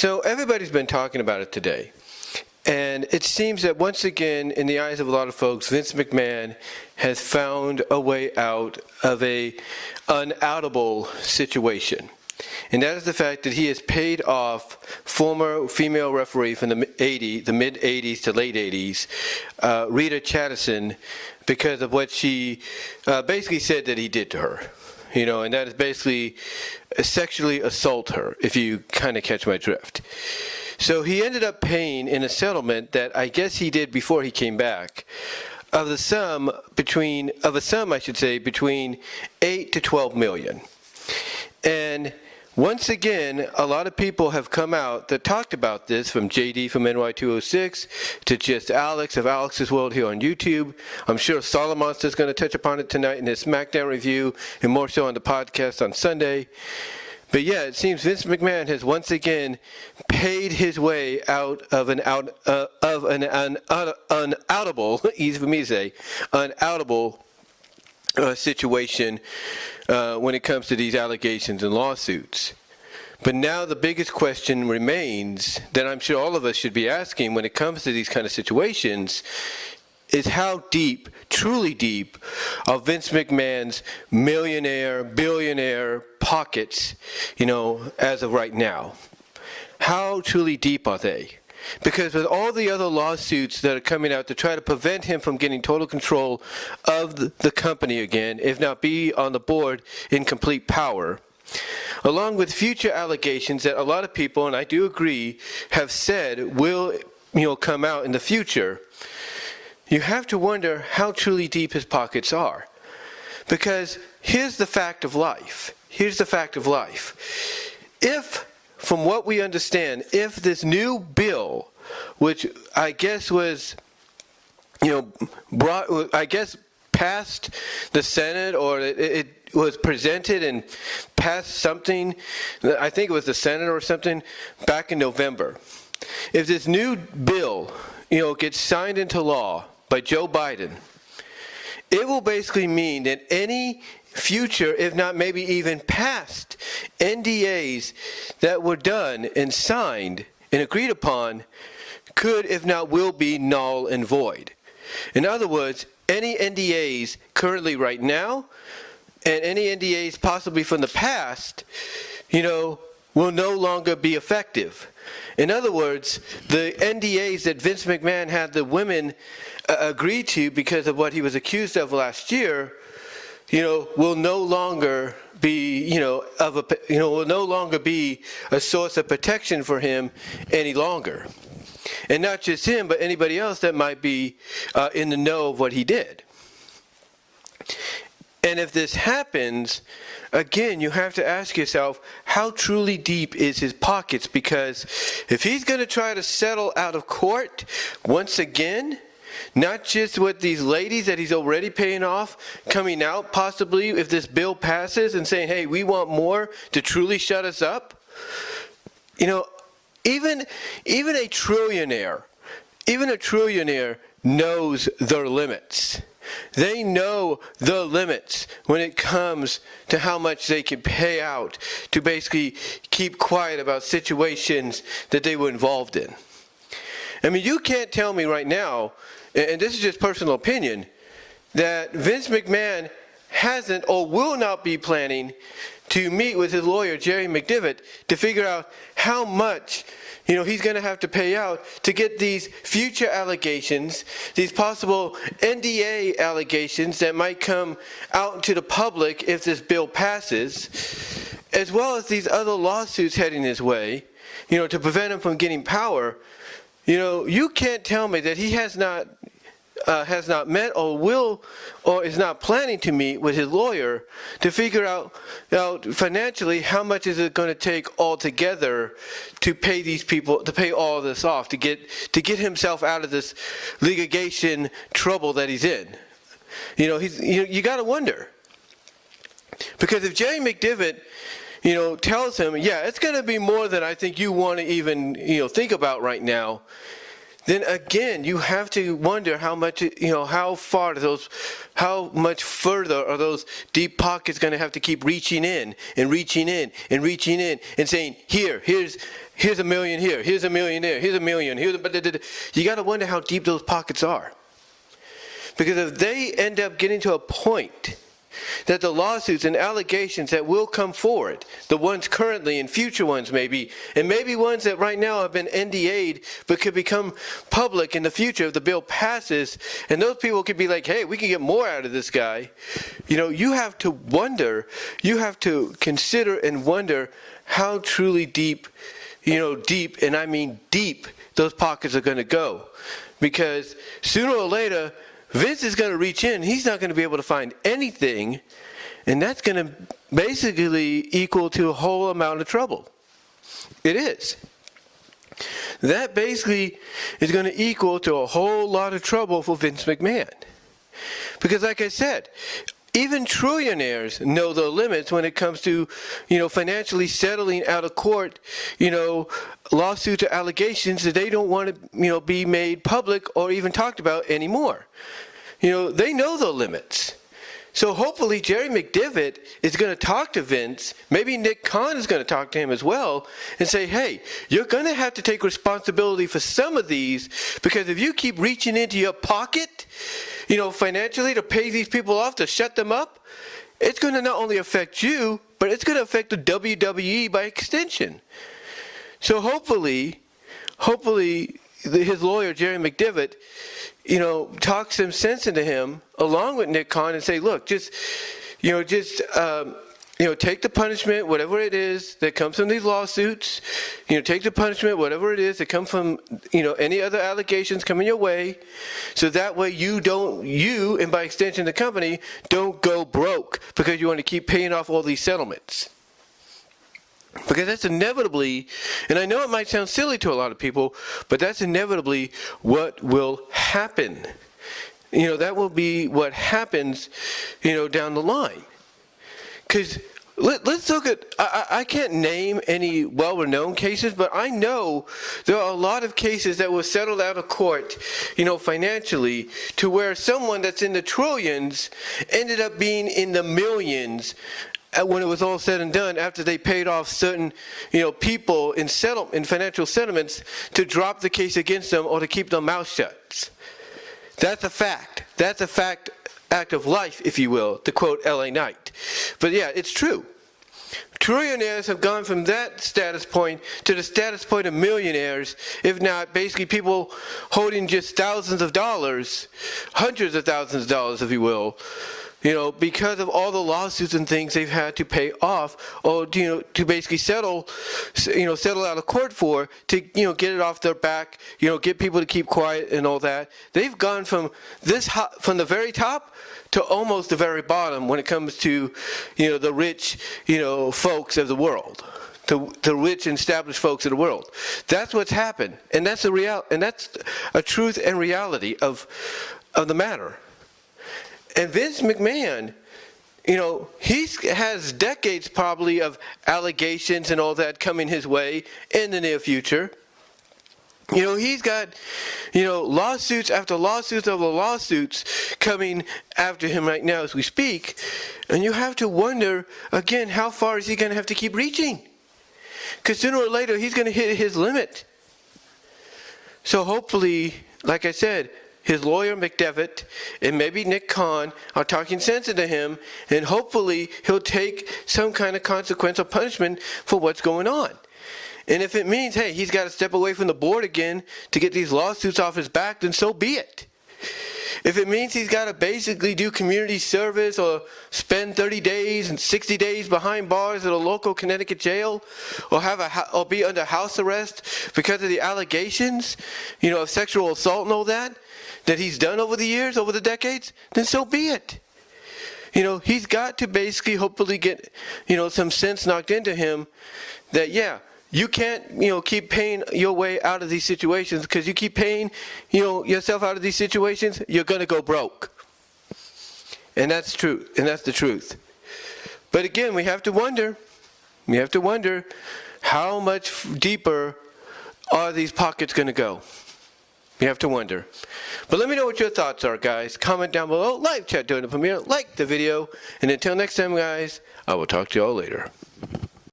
So everybody's been talking about it today. And it seems that once again, in the eyes of a lot of folks, Vince McMahon has found a way out of an unoutable situation. And that is the fact that he has paid off former female referee from the mid-'80s to late 80s, Rita Chatterson, because of what she basically said that he did to her. And that is basically sexually assault her, if you kind of catch my drift. So he ended up paying in a settlement that I guess he did before he came back of a sum between 8 to 12 million. And once again, a lot of people have come out that talked about this, from JD from NY206 to just Alex of Alex's World here on YouTube. I'm sure Solomonster is going to touch upon it tonight in his SmackDown review and more so on the podcast on Sunday. But yeah, it seems Vince McMahon has once again paid his way out of an unoutable, easy for me to say, unoutable situation when it comes to these allegations and lawsuits. But now the biggest question remains that I'm sure all of us should be asking when it comes to these kind of situations is how deep, truly deep, are Vince McMahon's millionaire, billionaire pockets, as of right now. How truly deep are they? Because with all the other lawsuits that are coming out to try to prevent him from getting total control of the company again, if not be on the board in complete power, along with future allegations that a lot of people, and I do agree, have said will come out in the future, you have to wonder how truly deep his pockets are. Because here's the fact of life. If, from what we understand, if this new bill, which I guess was, passed the Senate, or it was presented and passed something, I think it was the Senate or something, back in November. If this new bill, gets signed into law by Joe Biden, it will basically mean that any future, if not maybe even past, NDAs that were done and signed and agreed upon could, if not will, be null and void. In other words, any NDAs currently right now and any NDAs possibly from the past, will no longer be effective. In other words, the NDAs that Vince McMahon had the women agree to because of what he was accused of last year, will no longer be, will no longer be a source of protection for him any longer. And not just him, but anybody else that might be in the know of what he did. And if this happens, again, you have to ask yourself, how truly deep is his pockets? Because if he's going to try to settle out of court once again, not just with these ladies that he's already paying off, coming out possibly if this bill passes and saying, hey, we want more to truly shut us up. Even a trillionaire knows their limits. They know the limits when it comes to how much they can pay out to basically keep quiet about situations that they were involved in. I mean, you can't tell me right now, and this is just personal opinion, that Vince McMahon hasn't or will not be planning to meet with his lawyer, Jerry McDevitt, to figure out how much he's going to have to pay out to get these future allegations, these possible NDA allegations that might come out to the public if this bill passes, as well as these other lawsuits heading his way, to prevent him from getting power. You can't tell me that he has not met or will or is not planning to meet with his lawyer to figure out financially how much is it going to take altogether to pay these people, to pay all of this off, to get himself out of this litigation trouble that he's in. You got to wonder, because if Jerry McDevitt tells him, yeah, it's going to be more than I think you want to even think about right now, then again, you have to wonder how much, how much further are those deep pockets going to have to keep reaching in and reaching in and reaching in and saying, here's a million here, here's a million there, here's a million, you got to wonder how deep those pockets are. Because if they end up getting to a point that the lawsuits and allegations that will come forward, the ones currently and future ones maybe, and maybe ones that right now have been NDA'd but could become public in the future if the bill passes, and those people could be like, hey, we can get more out of this guy. You have to wonder, you have to consider and wonder how truly deep, and I mean deep, those pockets are going to go. Because sooner or later, Vince is going to reach in. He's not going to be able to find anything, and that's going to basically equal to a whole amount of trouble. It is. That basically is going to equal to a whole lot of trouble for Vince McMahon. Because like I said, even trillionaires know the limits when it comes to, financially settling out of court, lawsuits or allegations that they don't want to, be made public or even talked about anymore. They know the limits. So hopefully Jerry McDevitt is going to talk to Vince. Maybe Nick Khan is going to talk to him as well and say, hey, you're going to have to take responsibility for some of these, because if you keep reaching into your pocket, financially to pay these people off, to shut them up, it's going to not only affect you, but it's going to affect the WWE by extension. So hopefully his lawyer, Jerry McDevitt, talks some sense into him along with Nick Khan and say, look, take the punishment, whatever it is that comes from these lawsuits. Take the punishment, whatever it is that comes from, any other allegations coming your way. So that way you and by extension the company don't go broke because you want to keep paying off all these settlements. Because that's inevitably, and I know it might sound silly to a lot of people, but that's inevitably what will happen. That will be what happens, down the line. Because let's look at, I can't name any well-renowned cases, but I know there are a lot of cases that were settled out of court, financially, to where someone that's in the trillions ended up being in the millions when it was all said and done, after they paid off certain, people in financial settlements to drop the case against them or to keep their mouth shut. That's a fact. That's a act of life, if you will, to quote L.A. Knight. But yeah, it's true. Trillionaires have gone from that status point to the status point of millionaires, if not basically people holding just thousands of dollars, hundreds of thousands of dollars, if you will, because of all the lawsuits and things they've had to pay off, or to basically settle out of court for, to get it off their back, get people to keep quiet and all that. They've gone from from the very top to almost the very bottom when it comes to the rich folks of the world, the rich and established folks of the world. That's what's happened, and that's that's a truth and reality of the matter. And Vince McMahon, he has decades probably of allegations and all that coming his way in the near future. He's got, lawsuits after lawsuits over lawsuits coming after him right now as we speak. And you have to wonder, again, how far is he going to have to keep reaching? Because sooner or later, he's going to hit his limit. So hopefully, like I said, his lawyer, McDevitt, and maybe Nick Khan are talking sense into him, and hopefully he'll take some kind of consequence or punishment for what's going on. And if it means, hey, he's got to step away from the board again to get these lawsuits off his back, then so be it. If it means he's got to basically do community service or spend 30 days and 60 days behind bars at a local Connecticut jail, or be under house arrest because of the allegations, of sexual assault and all that he's done over the years, over the decades, then so be it. He's got to basically hopefully get, some sense knocked into him that, yeah, you can't, keep paying your way out of these situations, because you keep paying, yourself out of these situations, you're going to go broke. And that's true, and that's the truth. But again, we have to wonder how much deeper are these pockets going to go? You have to wonder. But let me know what your thoughts are, guys. Comment down below, live chat during the premiere, like the video, and until next time, guys, I will talk to y'all later.